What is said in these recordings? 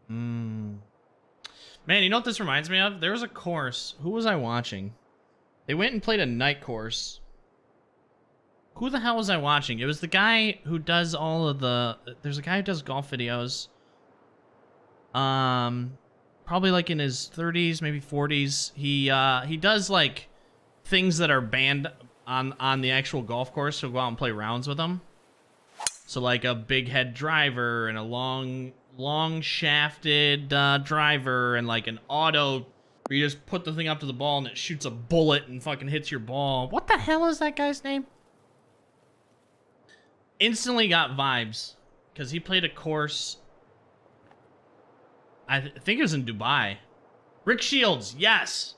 Man, you know what this reminds me of? There was a course. Who was I watching? They went and played a night course. Who the hell was I watching? It was the guy who does all of the... There's a guy who does golf videos. Probably like in his 30s, maybe 40s. He does like things that are banned on the actual golf course, so go out and play rounds with them. So like a big head driver and a long shafted driver and like an auto where you just put the thing up to the ball and it shoots a bullet and fucking hits your ball. What the hell is that guy's name? Instantly got vibes because he played a course. I think it was in Dubai. Rick Shields, yes.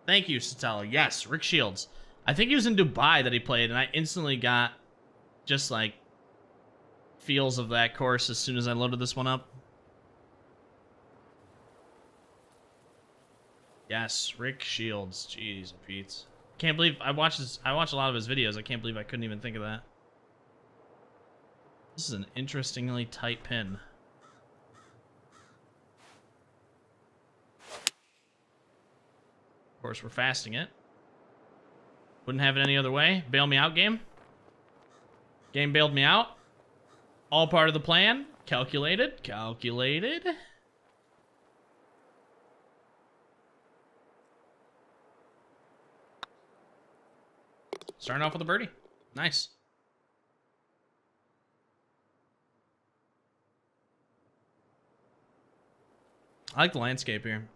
Thank you, Satella. Yes, Rick Shields. I think he was in Dubai that he played, and I instantly got just like feels of that course as soon as I loaded this one up. Yes, Rick Shields. Jeez, Pete. Can't believe I watch a lot of his videos. I can't believe I couldn't even think of that. This is an interestingly tight pin. Of course, we're fasting it. Wouldn't have it any other way. Bail me out, game. Game bailed me out. All part of the plan. Calculated. Calculated. Starting off with a birdie. Nice. I like the landscape here.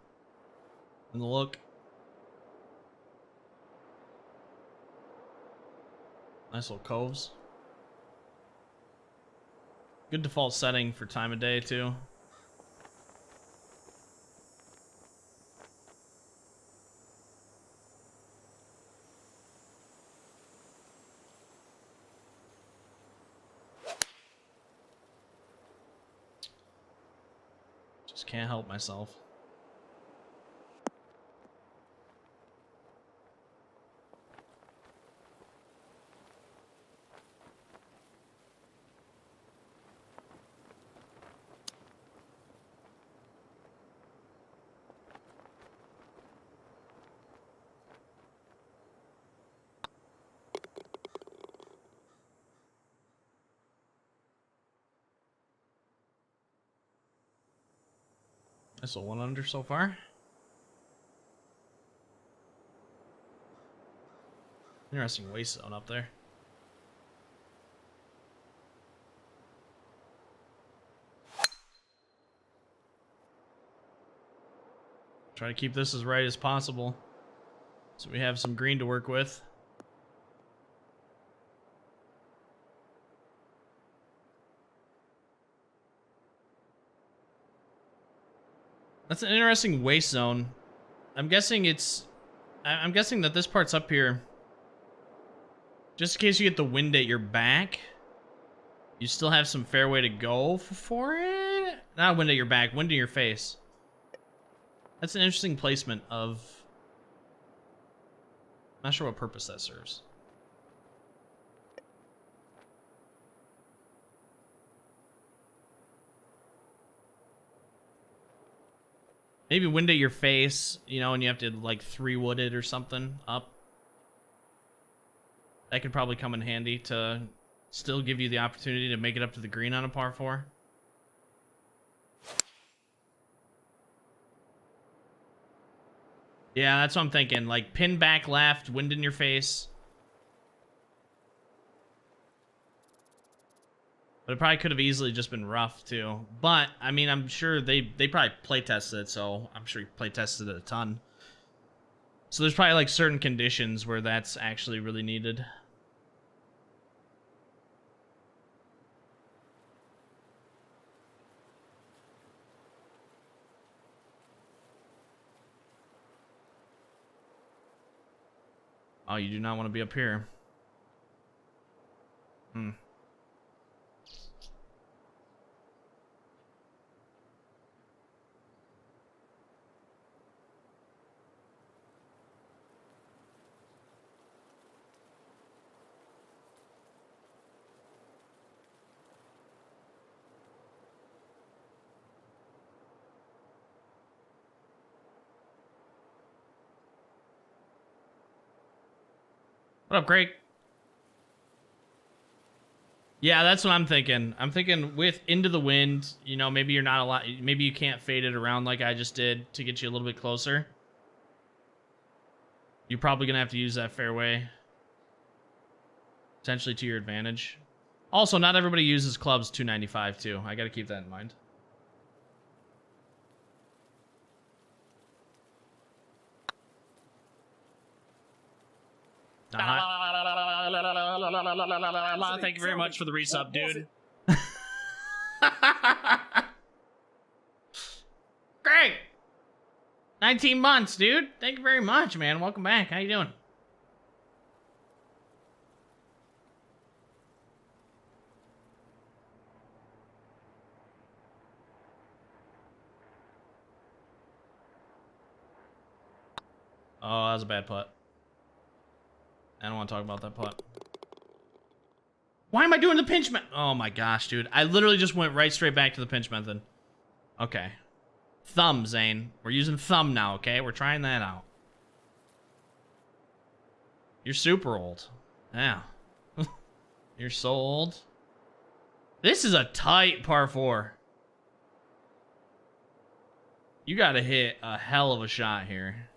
And the look. Nice little coves. Good default setting for time of day, too. Just can't help myself. That's a 1 under so far. Interesting waist zone up there. Try to keep this as right as possible so we have some green to work with. That's an interesting waist zone. I'm guessing that this part's up here just in case you get the wind at your back. You still have some fairway to go for it. Not wind at your back, wind in your face. That's an interesting placement of... Not sure what purpose that serves. Maybe wind at your face, you know, and you have to like 3-wood it or something up. That could probably come in handy to still give you the opportunity to make it up to the green on a par 4. Yeah, that's what I'm thinking. Like pin back left, wind in your face. But it probably could have easily just been rough, too. But, I mean, I'm sure they probably play-tested it, so I'm sure he play-tested it a ton. So there's probably, like, certain conditions where that's actually really needed. Oh, you do not want to be up here. What up, Craig? Yeah, that's what I'm thinking. I'm thinking with into the wind, you know, maybe you're not a lot, maybe you can't fade it around like I just did to get you a little bit closer. You're probably going to have to use that fairway potentially to your advantage. Also, not everybody uses clubs 295 too. I got to keep that in mind. Thank you very much for the resub, dude. Great. 19 months, dude. Thank you very much, man. Welcome back. How you doing? Oh, that was a bad putt. I don't want to talk about that putt. Why am I doing the pinch method? Oh my gosh, dude. I literally just went right straight back to the pinch method. Okay. Thumb, Zane. We're using thumb now, okay? We're trying that out. You're super old. Yeah. You're so old. This is a tight par 4. You gotta hit a hell of a shot here.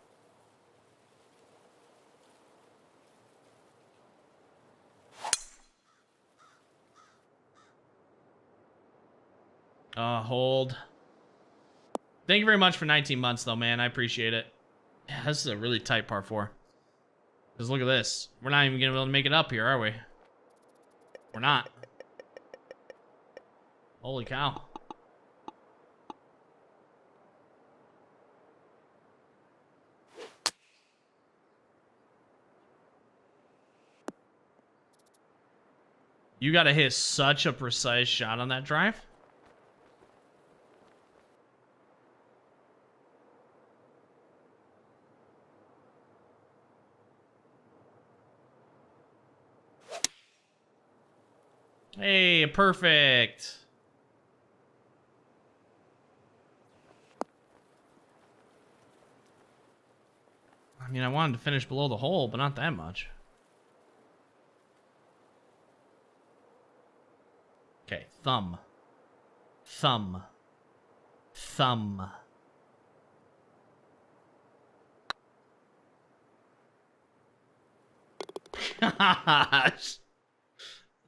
Hold. Thank you very much for 19 months, though, man. I appreciate it. Yeah, this is a really tight par 4. Because look at this. We're not even going to be able to make it up here, are we? We're not. Holy cow. You got to hit such a precise shot on that drive. Hey, perfect. I mean, I wanted to finish below the hole, but not that much. Okay, thumb. Thumb. Thumb. Gosh.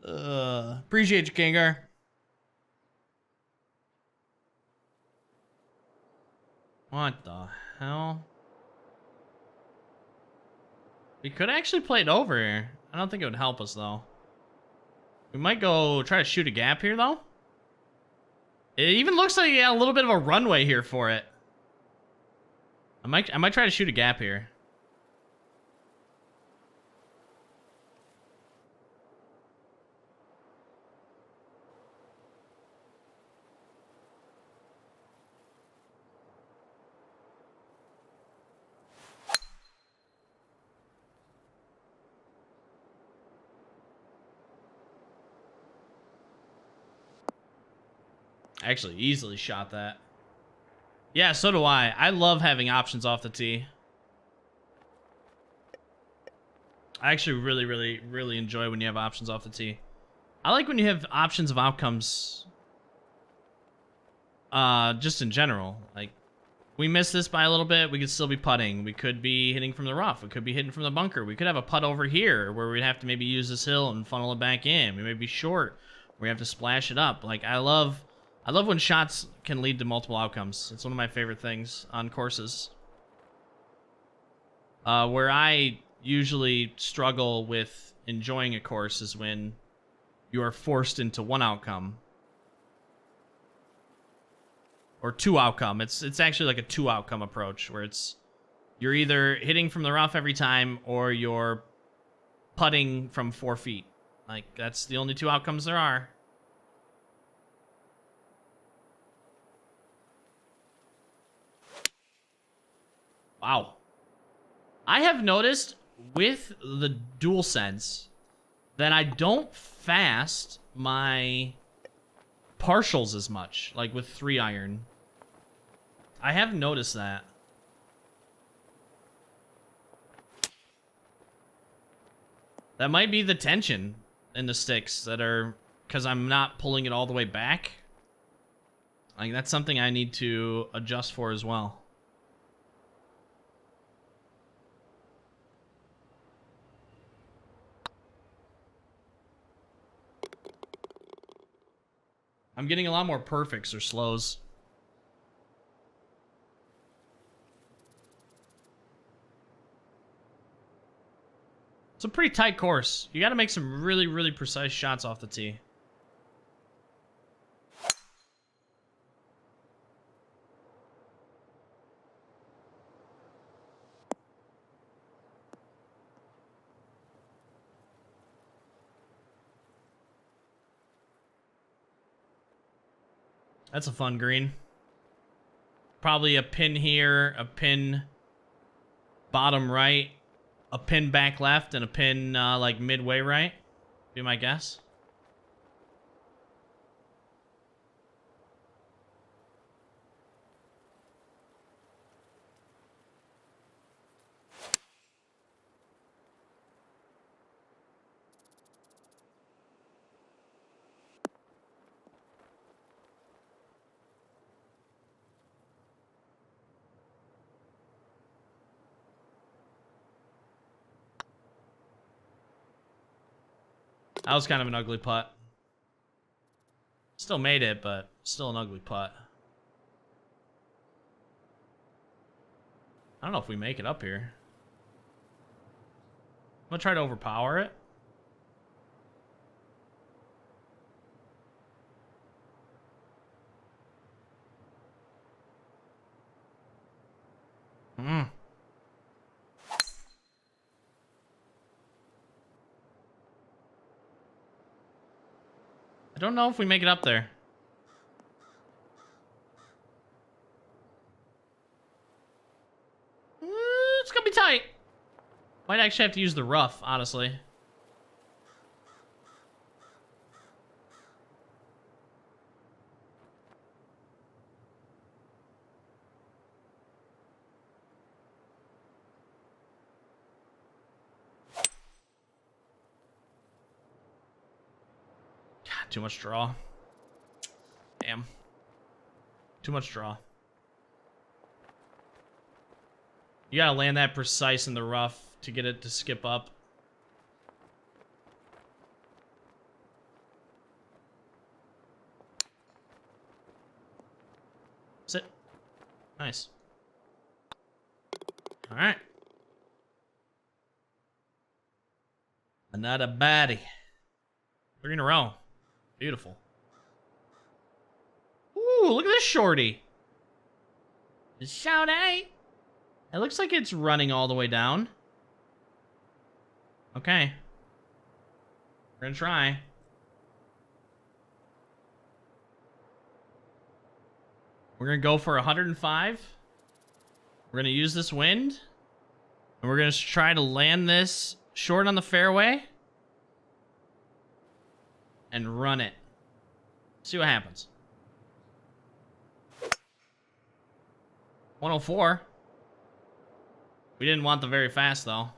Appreciate you, Kingar. What the hell? We could actually play it over here. I don't think it would help us, though. We might go try to shoot a gap here, though. It even looks like a little bit of a runway here for it. I might try to shoot a gap here. I actually easily shot that. Yeah, so do I. I love having options off the tee. I actually really enjoy when you have options off the tee. I like when you have options of outcomes. Just in general. Like, we missed this by a little bit, we could still be putting. We could be hitting from the rough. We could be hitting from the bunker. We could have a putt over here where we'd have to maybe use this hill and funnel it back in. We may be short. We have to splash it up. Like, I love when shots can lead to multiple outcomes. It's one of my favorite things on courses. Where I usually struggle with enjoying a course is when you are forced into one outcome. Or two outcome. It's actually like a two outcome approach where you're either hitting from the rough every time or you're putting from 4 feet. Like, that's the only two outcomes there are. Wow. I have noticed with the DualSense that I don't fast my partials as much, like with 3-iron. I have noticed that. That might be the tension in the sticks that are, because I'm not pulling it all the way back. Like, that's something I need to adjust for as well. I'm getting a lot more perfects or slows. It's a pretty tight course. You got to make some really, really precise shots off the tee. That's a fun green. Probably a pin here, a pin bottom right, a pin back left, and a pin like midway right. Be my guess. That was kind of an ugly putt. Still made it, but still an ugly putt. I don't know if we make it up here. I'm gonna try to overpower it. I don't know if we make it up there. It's gonna be tight. Might actually have to use the rough, honestly. God, too much draw. Damn. Too much draw. You gotta land that precise in the rough to get it to skip up. Sit. Nice. All right. Another baddie. 3 in a row. Beautiful. Ooh, look at this shorty. Shorty. It looks like it's running all the way down. Okay. We're gonna try. We're gonna go for 105. We're gonna use this wind. And we're gonna try to land this short on the fairway. And run it. See what happens. 104. We didn't want the very fast, though.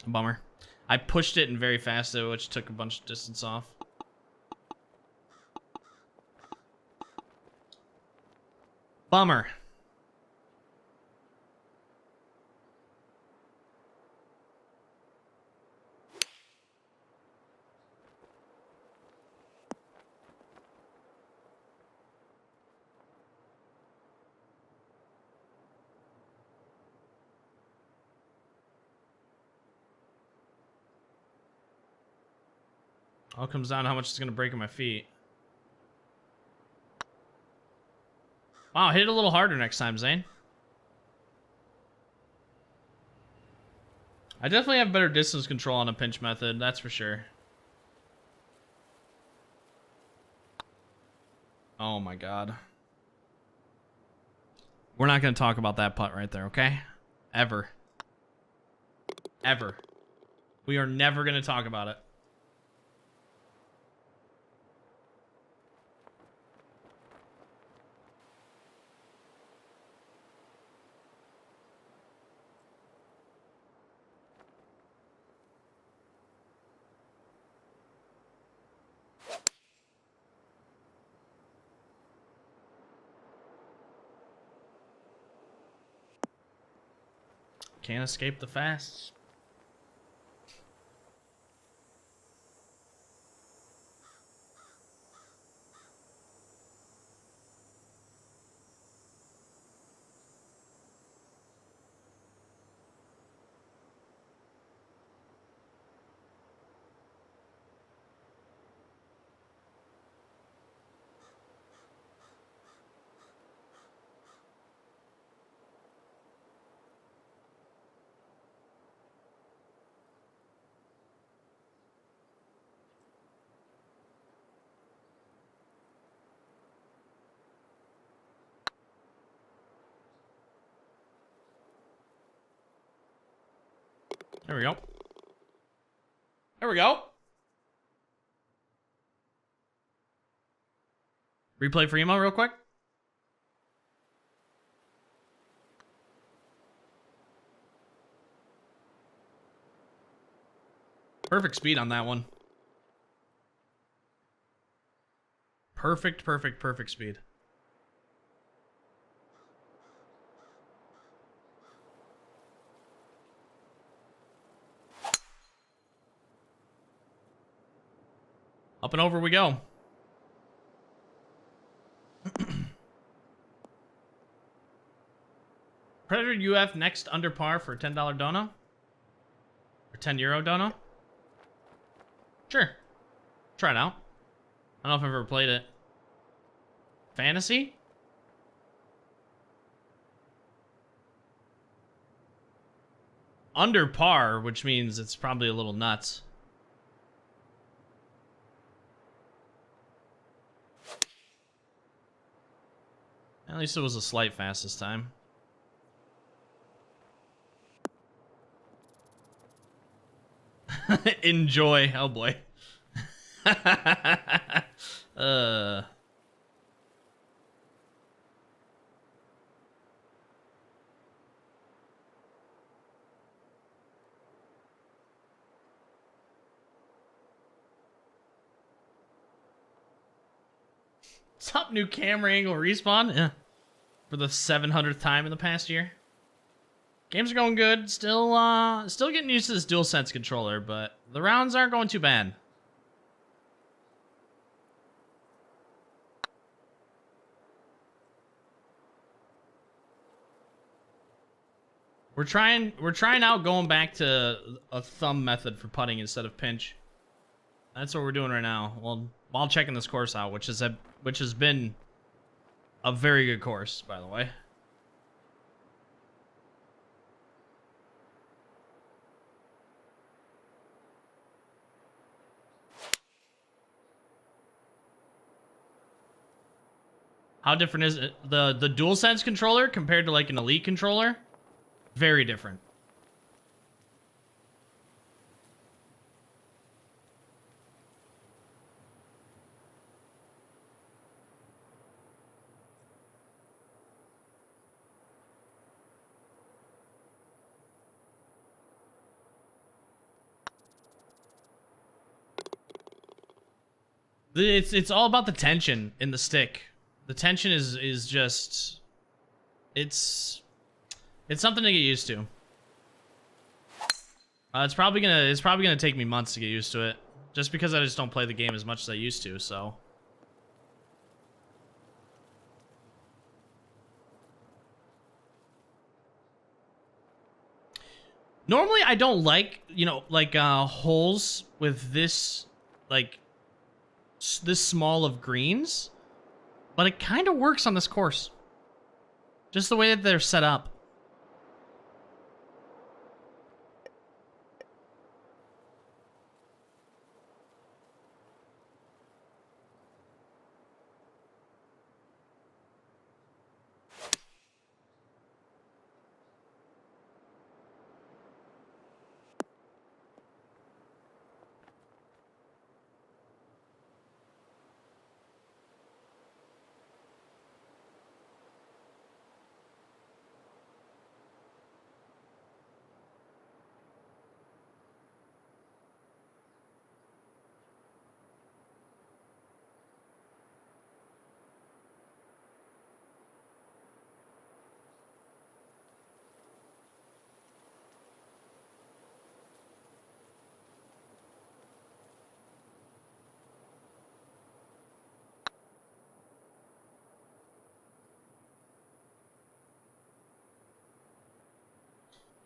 Bummer. I pushed it in very fast, though, which took a bunch of distance off. Bummer. All comes down to how much it's going to break in my feet. Wow, hit it a little harder next time, Zane. I definitely have better distance control on a pinch method, that's for sure. Oh my god. We're not going to talk about that putt right there, okay? Ever. Ever. We are never going to talk about it. Can't escape the fasts. There we go. There we go. Replay for emo real quick. Perfect speed on that one. Perfect speed. Up and over we go. Predator UF next under par for a $10 dono? Or €10 dono? Sure. Try it out. I don't know if I've ever played it. Fantasy? Under par, which means it's probably a little nuts. At least it was a slight fast this time. Enjoy. Oh boy. What's up, new camera angle respawn? Yeah. For the 700th time in the past year. Games are going good. Still getting used to this DualSense controller, but the rounds aren't going too bad. We're trying out going back to a thumb method for putting instead of pinch. That's what we're doing right now. Well, while checking this course out, which has been a very good course, by the way. How different is it? The DualSense controller compared to like an Elite controller? Very different. It's all about the tension in the stick. The tension is just it's something to get used to. It's probably gonna take me months to get used to it, just because I just don't play the game as much as I used to. So normally I don't like, you know, like holes with this this small of greens, but it kind of works on this course. Just the way that they're set up.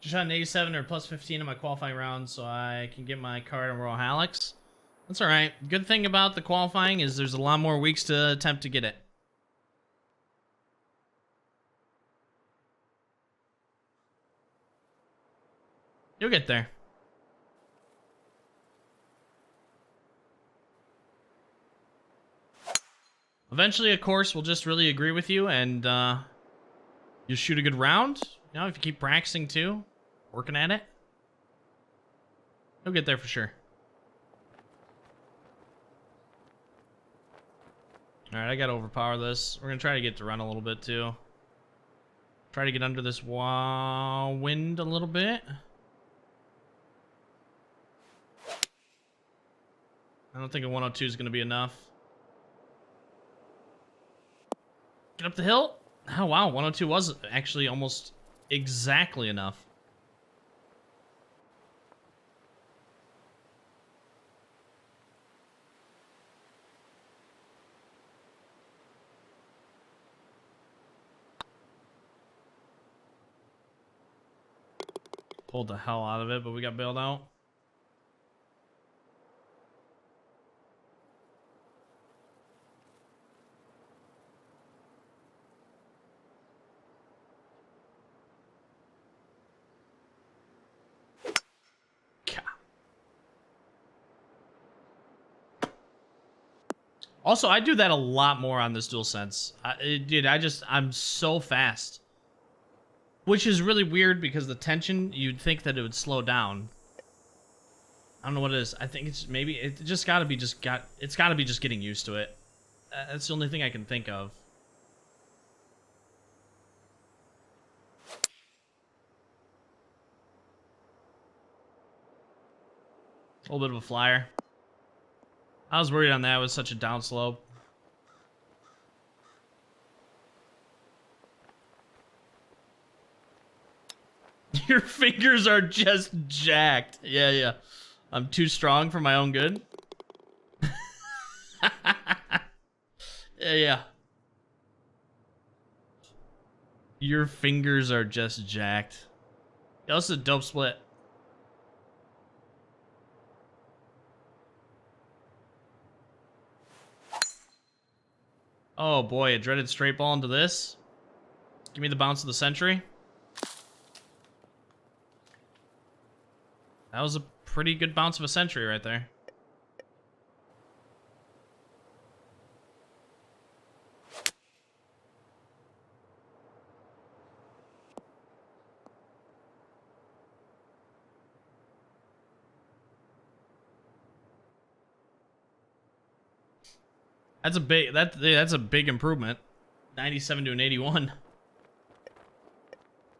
Just shot an 87 or plus 15 in my qualifying round so I can get my card on Royal Hallex. That's alright. Good thing about the qualifying is there's a lot more weeks to attempt to get it. You'll get there. Eventually, of course, we'll just really agree with you and you'll shoot a good round. You know, if you keep practicing too, working at it, you'll get there for sure. Alright, I gotta overpower this. We're gonna try to get to run a little bit too. Try to get under this wind a little bit. I don't think a 102 is gonna be enough. Get up the hill. Oh wow, 102 was actually almost exactly enough. Pulled the hell out of it, but we got bailed out. Also, I do that a lot more on this DualSense. Dude, I'm so fast. Which is really weird because the tension, you'd think that it would slow down. I don't know what it is. I think it's maybe, it just gotta be it's gotta be just getting used to it. That's the only thing I can think of. A little bit of a flyer. I was worried on that. It was such a downslope. Your fingers are just jacked. Yeah, yeah. I'm too strong for my own good. Yeah, yeah. Your fingers are just jacked. That was a dope split. Oh boy, a dreaded straight ball into this. Give me the bounce of the century. That was a pretty good bounce of a century right there. That's a big improvement. 97 to an 81.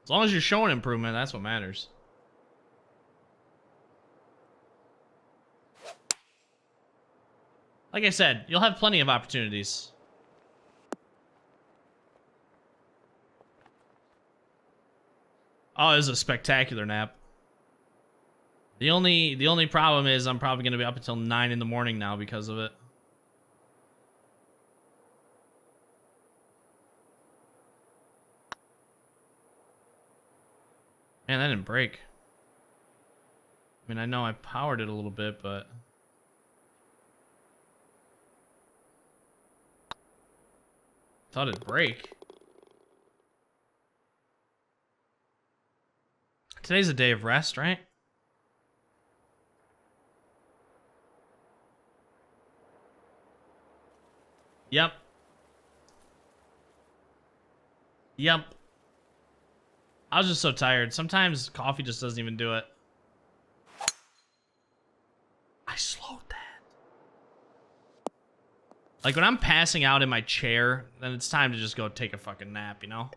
As long as you're showing improvement, that's what matters. Like I said, you'll have plenty of opportunities. Oh, it was a spectacular nap. The only problem is I'm probably going to be up until 9 in the morning now because of it. Man, that didn't break. I mean, I know I powered it a little bit, but... thought it'd break. Today's a day of rest, right? Yep. Yep. I was just so tired. Sometimes coffee just doesn't even do it. I slowed that. Like when I'm passing out in my chair, then it's time to just go take a fucking nap, you know?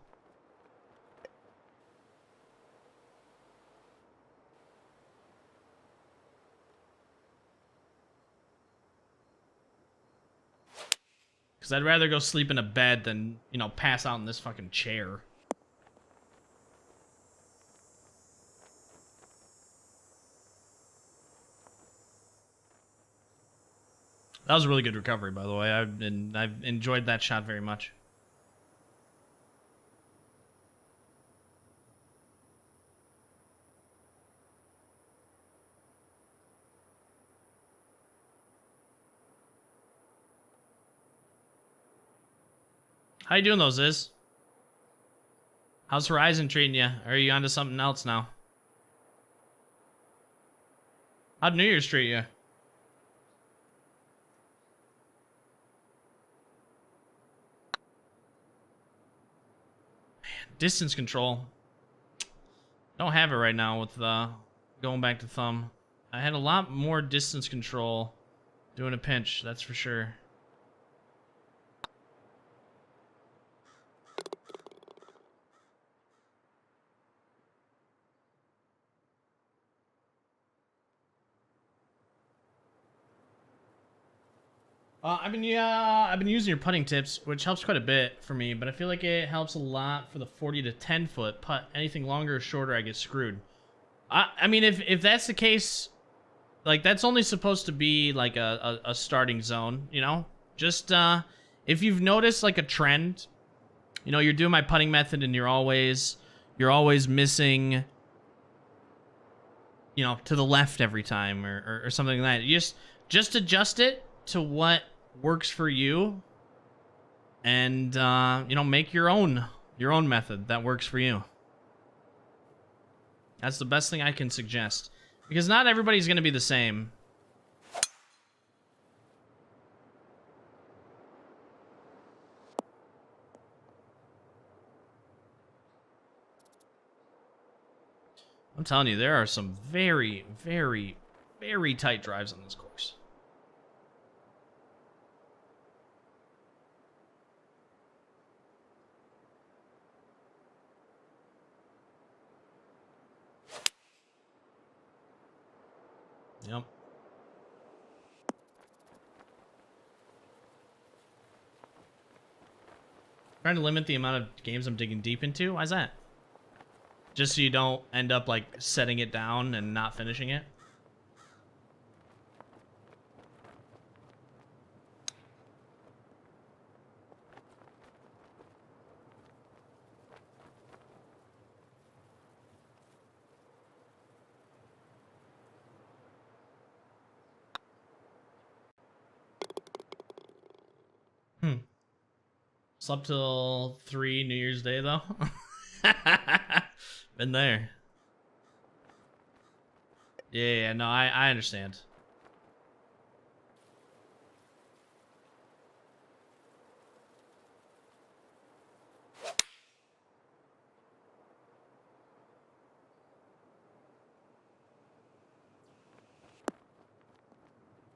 Because I'd rather go sleep in a bed than, you know, pass out in this fucking chair. That was a really good recovery, by the way. I've enjoyed that shot very much. How you doing, those is? How's Horizon treating you? Or are you onto something else now? How'd New Year's treat you? Distance control. Don't have it right now with going back to thumb. I had a lot more distance control doing a pinch, that's for sure. I've been using your putting tips, which helps quite a bit for me, but I feel like it helps a lot for the 40 to 10 foot putt. Anything longer or shorter, I get screwed. I mean, if that's the case, like that's only supposed to be like a starting zone, you know? Just if you've noticed like a trend, you know, you're doing my putting method and you're always missing, you know, to the left every time or something like that. You just adjust it to what works for you, and you know, make your own method that works for you. That's the best thing I can suggest, because not everybody's going to be the same. I'm telling you, there are some very, very, very tight drives on this course. Yep. Trying to limit the amount of games I'm digging deep into. Why's that? Just so you don't end up like setting it down and not finishing it. Slept till 3 New Year's Day though. Been there. Yeah, no, I understand.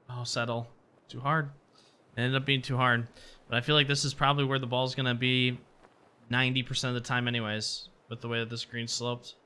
Oh, settle. Too hard. It ended up being too hard. But I feel like this is probably where the ball's going to be 90% of the time anyways, with the way that this green's sloped.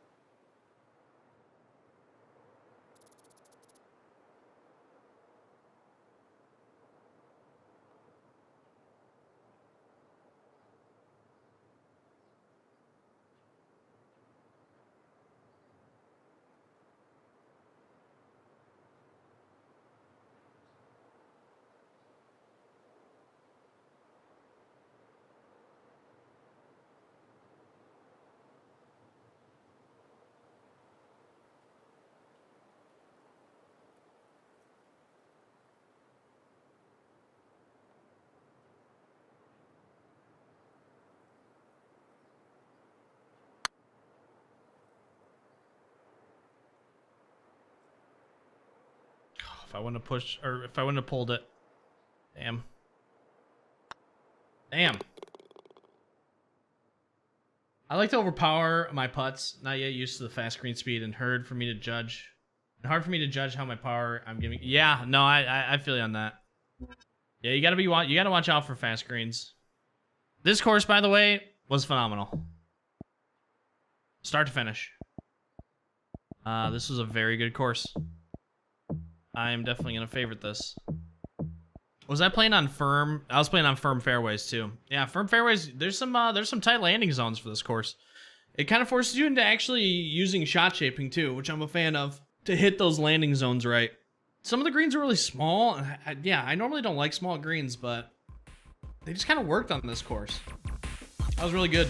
If I wouldn't have pushed, or if I wouldn't have pulled it. Damn. Damn. I like to overpower my putts. Not yet used to the fast green speed, and hard for me to judge. And hard for me to judge how my power I'm giving. Yeah, no, I feel you on that. Yeah, you gotta watch out for fast greens. This course, by the way, was phenomenal. Start to finish. This was a very good course. I am definitely gonna favorite this. Was I playing on firm? I was playing on firm fairways too. Yeah, firm fairways. There's some tight landing zones for this course. It kind of forces you into actually using shot shaping too, which I'm a fan of, to hit those landing zones right. Some of the greens are really small. Yeah, I normally don't like small greens, but they just kind of worked on this course. That was really good.